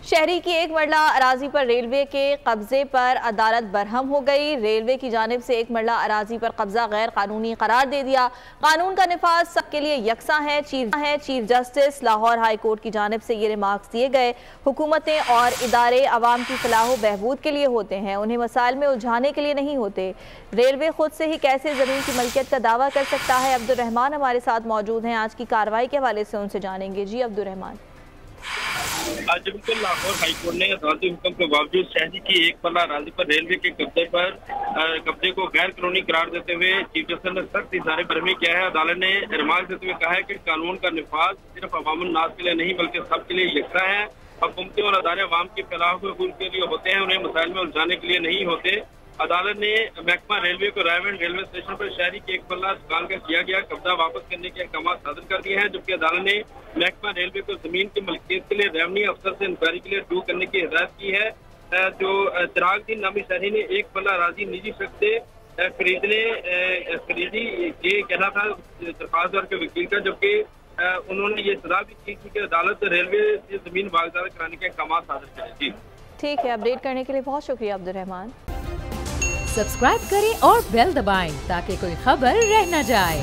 शहरी की एक मरला अराजी पर रेलवे के कब्जे पर अदालत बरहम हो गई। रेलवे की जानिब से एक मरला अराजी पर कब्जा गैर कानूनी करार दे दिया। कानून का निफाज सबके लिए यकसा है। Chief justice Lahore high court की जानिब से ये रिमार्क्स दिए गए। हुकूमतें और इदारे अवाम की फलाह बहबूद के लिए होते हैं, उन्हें मसाइल में उलझाने के लिए नहीं होते। रेलवे खुद से ही कैसे ज़मीन की मलकियत का दावा कर सकता है? अब्दुल रहमान हमारे साथ मौजूद हैं, आज की कार्रवाई के हवाले से उनसे जानेंगे। जी अब्दुल रहमान। आज बिल्कुल लाहौर हाईकोर्ट ने अदालती हुक्म के बावजूद शहरी की एक पल्ला अराजी पर रेलवे के कब्जे को गैर कानूनी करार देते हुए चीफ जस्टिस ने सख्त इज़हार बरहमी किया है। अदालत ने रिमार्क देते हुए कहा है कि कानून का निफाज सिर्फ अवामुन नास के लिए नहीं बल्कि सबके लिए यकसा है। हुकूमतें और अदारे अवाम की फलाह बहबूद के लिए होते हैं, उन्हें मसाइल में उलझाने के लिए नहीं होते। अदालत ने महकमा रेलवे को रायगंज रेलवे स्टेशन पर शहरी की एक पल्ला दुकान का किया गया कब्जा वापस करने के अहकाम सादर कर दिए हैं, जबकि अदालत ने महकमा रेलवे को जमीन की मलकियत के लिए रेवन्यू अफसर से इंक्वायरी के लिए रुजू करने की हिदायत की है। जो चिरागुद्दीन नामी शहरी ने एक पल्ला अराजी निजी शख्स से खरीदी ये कहना था दरख्वास्त के वकील का, जबकि उन्होंने ये सजा भी की थी कि अदालत रेलवे से जमीन वागदार कराने के अहकाम सादर करें। जी ठीक है, अपडेट करने के लिए बहुत शुक्रिया अब्दुल रहमान। सब्सक्राइब करें और बेल दबाएं ताकि कोई खबर रह न जाए।